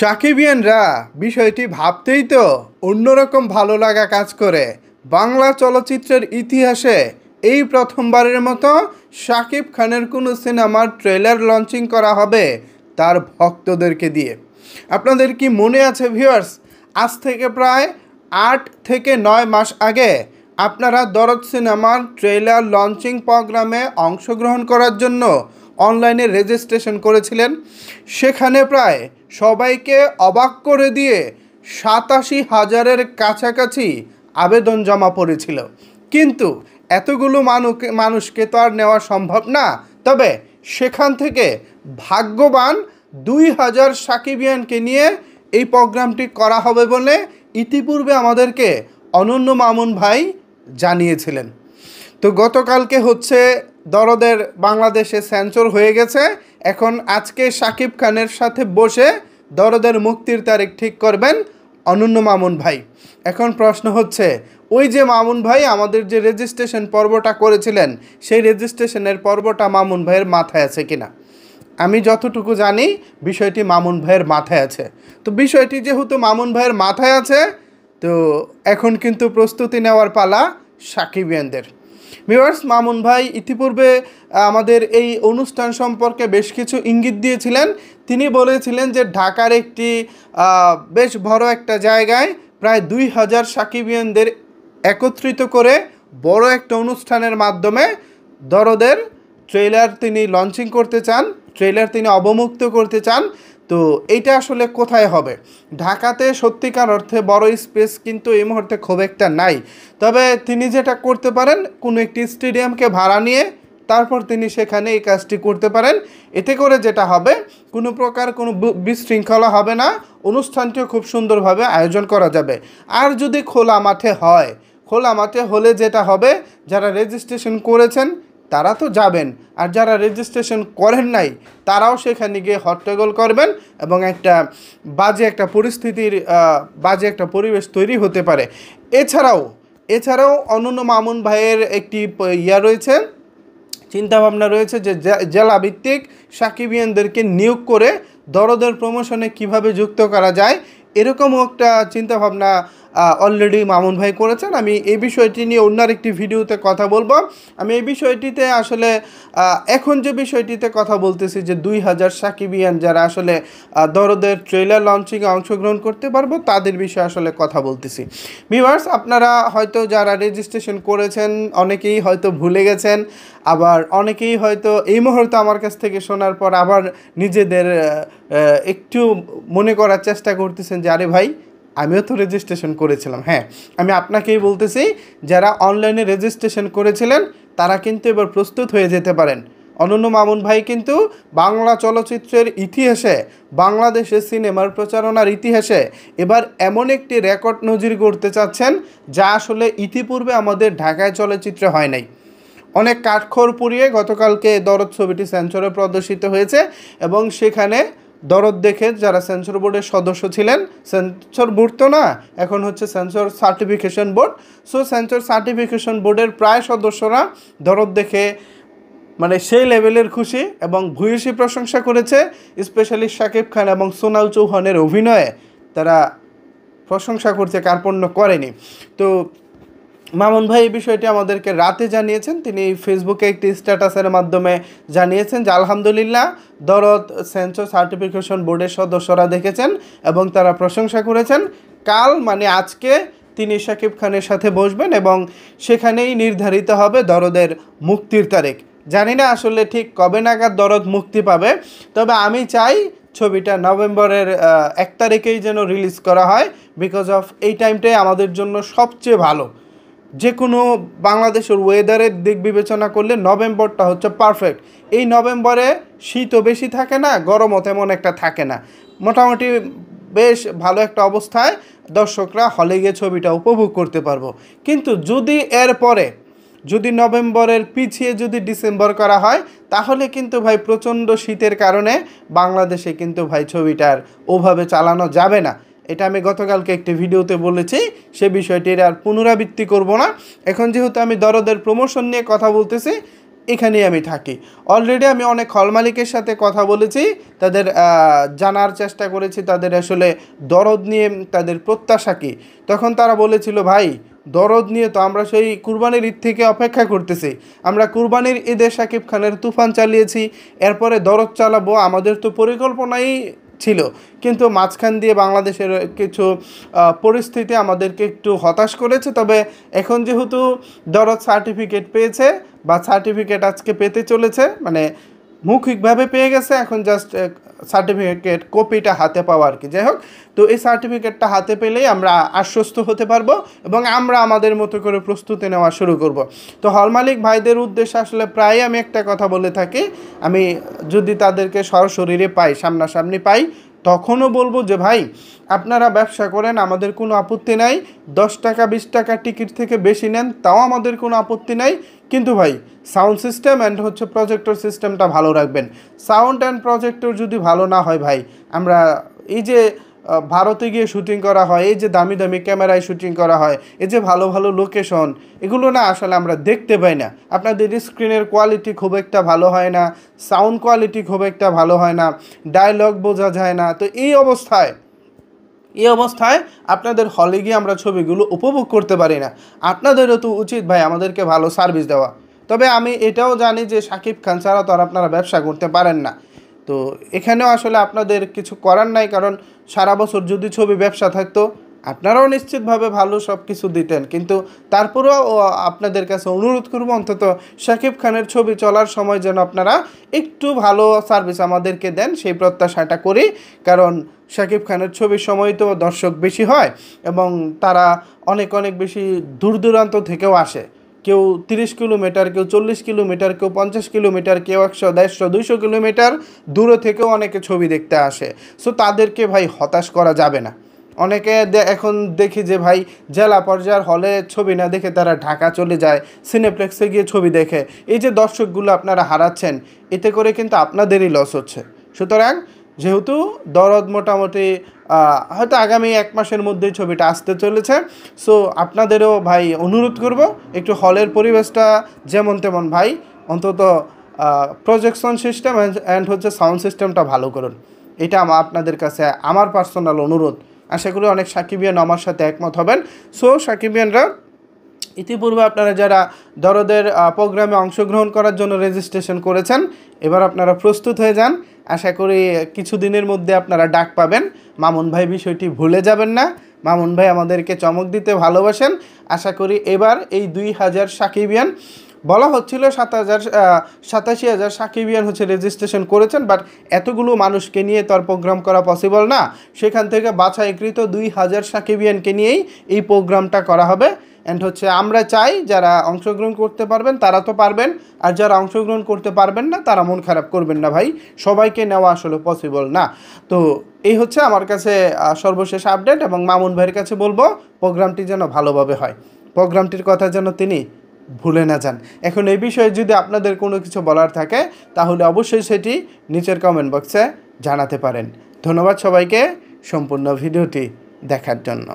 সাকিবিয়ানরা বিষয়টি ভাবতেই তো অন্যরকম ভালো লাগা কাজ করে। বাংলা চলচ্চিত্রের ইতিহাসে এই প্রথমবারের মতো শাকিব খানের কোনো সিনেমার ট্রেলার লঞ্চিং করা হবে তার ভক্তদেরকে দিয়ে। আপনাদের কি মনে আছে ভিউয়ার্স, আজ থেকে প্রায় 8 থেকে 9 মাস আগে আপনারা দরদ সিনেমার ট্রেলার লঞ্চিং প্রোগ্রামে অংশগ্রহণ করার জন্য অনলাইনে রেজিস্ট্রেশন করেছিলেন। সেখানে প্রায় সবাইকে অবাক করে দিয়ে 87,000-এর কাছাকাছি আবেদন জমা পড়েছিল। কিন্তু এতগুলো মানুষকে তো আর নেওয়া সম্ভব না। তবে সেখান থেকে ভাগ্যবান 2,000 সাকিবিয়ানকে নিয়ে এই প্রোগ্রামটি করা হবে বলে ইতিপূর্বে আমাদেরকে অনন্য মামুন ভাই জানিয়েছিলেন। তো গতকালকে হচ্ছে দরদের বাংলাদেশে সেন্সর হয়ে গেছে। এখন আজকে শাকিব খানের সাথে বসে দরদের মুক্তির তারিখ ঠিক করবেন অনন্য মামুন ভাই। এখন প্রশ্ন হচ্ছে, ওই যে মামুন ভাই আমাদের যে রেজিস্ট্রেশন পর্বটা করেছিলেন, সেই রেজিস্ট্রেশনের পর্বটা মামুন ভাইয়ের মাথায় আছে কিনা। আমি যতটুকু জানি বিষয়টি মামুন ভাইয়ের মাথায় আছে। তো বিষয়টি যেহেতু মামুন ভাইয়ের মাথায় আছে, তো এখন কিন্তু প্রস্তুতি নেওয়ার পালা সাকিবিয়ানদের। ভিউয়ার্স, মামুন ভাই ইতিপূর্বে আমাদের এই অনুষ্ঠান সম্পর্কে বেশ কিছু ইঙ্গিত দিয়েছিলেন। তিনি বলেছিলেন যে ঢাকার একটি বেশ বড় একটা জায়গায় প্রায় 2,000 সাকিবিয়ানদের একত্রিত করে বড় একটা অনুষ্ঠানের মাধ্যমে দরদের ট্রেলার তিনি লঞ্চিং করতে চান, ট্রেলার তিনি অবমুক্ত করতে চান। তো এইটা আসলে কোথায় হবে? ঢাকাতে সত্যিকার অর্থে বড় স্পেস কিন্তু এই মুহূর্তে খুব একটা নাই। তবে তিনি যেটা করতে পারেন, কোনো একটি স্টেডিয়ামকে ভাড়া নিয়ে তারপর তিনি সেখানে এই কাজটি করতে পারেন। এতে করে যেটা হবে, কোনো প্রকার কোনো বিশৃঙ্খলা হবে না, অনুষ্ঠানটিও খুব সুন্দরভাবে আয়োজন করা যাবে। আর যদি খোলা মাঠে হয়, খোলা মাঠে হলে যেটা হবে, যারা রেজিস্ট্রেশন করেছেন তারা তো যাবেন, আর যারা রেজিস্ট্রেশন করেন নাই তারাও সেখানে গিয়ে হট্টগোল করবেন এবং একটা বাজে একটা পরিবেশ তৈরি হতে পারে। এছাড়াও অনন্য মামুন ভাইয়ের একটি রয়েছে, চিন্তাভাবনা রয়েছে যে জেলা ভিত্তিক সাকিবিয়ানদেরকে নিয়োগ করে দরদের প্রমোশনে কিভাবে যুক্ত করা যায়, এরকমও একটা চিন্তাভাবনা অলরেডি মামুন ভাই করেছেন। আমি এই বিষয়টি নিয়ে অন্য একটি ভিডিওতে কথা বলবো। আমি এই বিষয়টিতে আসলে এখন যে বিষয়টিতে কথা বলতেছি, যে 2,000 সাকিবিয়ান যারা আসলে দরদের ট্রেলার লঞ্চিংয়ে অংশগ্রহণ করতে পারবো, তাদের বিষয়ে আসলে কথা বলতেছি। ভিউয়ার্স, আপনারা হয়তো যারা রেজিস্ট্রেশন করেছেন অনেকেই হয়তো ভুলে গেছেন, আবার অনেকেই হয়তো এই মুহূর্তে আমার কাছ থেকে শোনার পর আবার নিজেদের একটু মনে করার চেষ্টা করতেছেন যে আরে ভাই, আমিও তো রেজিস্ট্রেশন করেছিলাম। হ্যাঁ, আমি আপনাকেই বলতেছি, যারা অনলাইনে রেজিস্ট্রেশন করেছিলেন তারা কিন্তু এবার প্রস্তুত হয়ে যেতে পারেন। অনন্য মামুন ভাই কিন্তু বাংলা চলচ্চিত্রের ইতিহাসে, বাংলাদেশের সিনেমার প্রচারণার ইতিহাসে এবার এমন একটি রেকর্ড নজির করতে চাচ্ছেন যা আসলে ইতিপূর্বে আমাদের ঢাকায় চলচ্চিত্রে হয় নাই। অনেক কাঠখড় পুড়িয়ে গতকালকে দরদ ছবিটি সেন্সরে প্রদর্শিত হয়েছে এবং সেখানে দরদ দেখে যারা সেন্সর বোর্ডের সদস্য ছিলেন, সেন্সর বোর্ড তো না, এখন হচ্ছে sensor certification board, so sensor certification বোর্ডের প্রায় সদস্যরা দরদ দেখে মানে সেই লেভেলের খুশি এবং ভূয়সী প্রশংসা করেছে। স্পেশালি শাকিব খান এবং সোনাল চৌহানের অভিনয়ে তারা প্রশংসা করতে কার্পণ্য করেনি। তো মামুন ভাই এই বিষয়টি আমাদেরকে রাতে জানিয়েছেন। তিনি ফেসবুকে একটি স্ট্যাটাসের মাধ্যমে জানিয়েছেন যে আলহামদুলিল্লাহ, দরদ সেন্সর সার্টিফিকেশন বোর্ডের সদস্যরা দেখেছেন এবং তারা প্রশংসা করেছেন। কাল মানে আজকে তিনি শাকিব খানের সাথে বসবেন এবং সেখানেই নির্ধারিত হবে দরদের মুক্তির তারিখ। জানি না আসলে ঠিক কবে নাগাদ দরদ মুক্তি পাবে, তবে আমি চাই ছবিটা নভেম্বরের 1 তারিখেই যেন রিলিজ করা হয়, বিকজ অফ এই টাইমটাই আমাদের জন্য সবচেয়ে ভালো। যে কোনো বাংলাদেশের ওয়েদারের দিক বিবেচনা করলে নভেম্বরটা হচ্ছে পারফেক্ট। এই নভেম্বরে শীতও বেশি থাকে না, গরমও তেমন একটা থাকে না, মোটামুটি বেশ ভালো একটা অবস্থায় দর্শকরা হলে গিয়ে ছবিটা উপভোগ করতে পারবো। কিন্তু যদি নভেম্বরের পিছিয়ে যদি ডিসেম্বর করা হয়, তাহলে কিন্তু ভাই প্রচণ্ড শীতের কারণে বাংলাদেশে কিন্তু ভাই ছবিটার ওভাবে চালানো যাবে না। এটা আমি গতকালকে একটি ভিডিওতে বলেছি, সে বিষয়টির আর পুনরাবৃত্তি করব না। এখন যেহেতু আমি দরদের প্রমোশন নিয়ে কথা বলতেছি, এখানেই আমি থাকি। অলরেডি আমি অনেক হল মালিকের সাথে কথা বলেছি, তাদের জানার চেষ্টা করেছি তাদের আসলে দরদ নিয়ে তাদের প্রত্যাশা কী। তখন তারা বলেছিল, ভাই দরদ নিয়ে তো আমরা সেই কুরবানির ঈদ থেকে অপেক্ষা করতেছি, আমরা কুরবানির ঈদে শাকিব খানের তুফান চালিয়েছি, এরপরে দরদ চালাবো, আমাদের তো পরিকল্পনাই ছিল। কিন্তু মাঝখান দিয়ে বাংলাদেশের কিছু পরিস্থিতি আমাদেরকে একটু হতাশ করেছে। তবে এখন যেহেতু দরদ সার্টিফিকেট পেয়েছে বা সার্টিফিকেট আজকে পেতে চলেছে, মানে মৌখিকভাবে পেয়ে গেছে, এখন জাস্ট সার্টিফিকেট কপিটা হাতে পাওয়া আর কি। যাই হোক, তো এই সার্টিফিকেটটা হাতে পেলেই আমরা আশ্বস্ত হতে পারবো এবং আমরা আমাদের মতো করে প্রস্তুতি নেওয়া শুরু করব। তো হল মালিক ভাইদের উদ্দেশ্যে আসলে প্রায় আমি একটা কথা বলে থাকি, আমি যদি তাদেরকে সরাসরি পাই, সামনাসামনি পাই, তখনও বলবো যে ভাই আপনারা ব্যবসা করেন, আমাদের কোনো আপত্তি নাই, 10 টাকা 20 টাকা টিকিট থেকে বেশি নেন, তাও আমাদের কোনো আপত্তি নাই, কিন্তু ভাই সাউন্ড সিস্টেম অ্যান্ড হচ্ছে প্রজেক্টর সিস্টেমটা ভালো রাখবেন। সাউন্ড অ্যান্ড প্রজেক্টর যদি ভালো না হয় ভাই, আমরা এই যে ভারতে গিয়ে শুটিং করা হয়, এই যে দামি দামি ক্যামেরায় শুটিং করা হয়, এই যে ভালো ভালো লোকেশন, এগুলো না আসলে আমরা দেখতে পাই না। আপনাদের স্ক্রিনের কোয়ালিটি খুব একটা ভালো হয় না, সাউন্ড কোয়ালিটি খুব একটা ভালো হয় না, ডায়লগ বোঝা যায় না। তো এই অবস্থায় আপনাদের হলে গিয়ে আমরা ছবিগুলো উপভোগ করতে পারি না। আপনাদেরও তো উচিত ভাই আমাদেরকে ভালো সার্ভিস দেওয়া। তবে আমি এটাও জানি যে শাকিব খান ছাড়া তো আর আপনারা ব্যবসা করতে পারেন না। তো এখানেও আসলে আপনাদের কিছু করার নাই, কারণ সারা বছর যদি ছবি ব্যবসা থাকতো আপনারাও নিশ্চিতভাবে ভালো সব কিছু দিতেন। কিন্তু তারপরেও আপনাদের কাছে অনুরোধ করব, অন্তত শাকিব খানের ছবি চলার সময় যেন আপনারা একটু ভালো সার্ভিস আমাদেরকে দেন, সেই প্রত্যাশাটা করি। কারণ শাকিব খানের ছবির সময় তো দর্শক বেশি হয় এবং তারা অনেক অনেক বেশি দূর দূরান্ত থেকেও আসে। কেউ 30 কিলোমিটার, কেউ 40 কিলোমিটার, কেউ 50 কিলোমিটার, কেউ 100, 150, 200 কিলোমিটার দূরে থেকেও অনেকে ছবি দেখতে আসে। সো তাদেরকে ভাই হতাশ করা যাবে না। অনেকে এখন দেখি যে ভাই জেলা পর্যায়ের হলে ছবি না দেখে তারা ঢাকা চলে যায়, সিনেপ্লেক্সে গিয়ে ছবি দেখে। এই যে দর্শকগুলো আপনারা হারাচ্ছেন, এতে করে কিন্তু আপনাদেরই লস হচ্ছে। সুতরাং যেহেতু দরদ মোটামুটি হয়তো আগামী 1 মাসের মধ্যেই ছবিটা আসতে চলেছে, সো আপনাদেরও ভাই অনুরোধ করব একটু হলের পরিবেশটা যেমন তেমন ভাই অন্তত প্রজেকশন সিস্টেম অ্যান্ড হচ্ছে সাউন্ড সিস্টেমটা ভালো করুন। এটা আপনাদের কাছে আমার পার্সোনাল অনুরোধ। আশা করি অনেক সাকিবিয়ান আমার সাথে একমত হবেন। সো সাকিবিয়ানরা, ইতিপূর্বে আপনারা যারা দরদের প্রোগ্রামে অংশগ্রহণ করার জন্য রেজিস্ট্রেশন করেছেন, এবার আপনারা প্রস্তুত হয়ে যান। আশা করি কিছুদিনের মধ্যে আপনারা ডাক পাবেন। মামুন ভাই বিষয়টি ভুলে যাবেন না। মামুন ভাই আমাদেরকে চমক দিতে ভালোবাসেন। আশা করি এবার এই 2000 সাকিবিয়ান, বলা হচ্ছিল 87,000 সাকিবিয়ান হচ্ছে রেজিস্ট্রেশন করেছেন, বাট এতগুলো মানুষকে নিয়ে তো আর প্রোগ্রাম করা পসিবল না। সেখান থেকে বাছাইকৃত 2000 সাকিবিয়ানকে নিয়েই এই প্রোগ্রামটা করা হবে। অ্যান্ড হচ্ছে আমরা চাই যারা অংশগ্রহণ করতে পারবেন তারা তো পারবেন, আর যারা অংশগ্রহণ করতে পারবেন না তারা মন খারাপ করবেন না ভাই, সবাইকে নেওয়া আসলে পসিবল না। তো এই হচ্ছে আমার কাছে সর্বশেষ আপডেট, এবং মামুন ভাইয়ের কাছে বলবো প্রোগ্রামটি যেন ভালোভাবে হয়, প্রোগ্রামটির কথা যেন তিনি ভুলে না যান। এখন এই বিষয়ে যদি আপনাদের কোনো কিছু বলার থাকে তাহলে অবশ্যই সেটি নিচের কমেন্ট বক্সে জানাতে পারেন। ধন্যবাদ সবাইকে সম্পূর্ণ ভিডিওটি দেখার জন্য।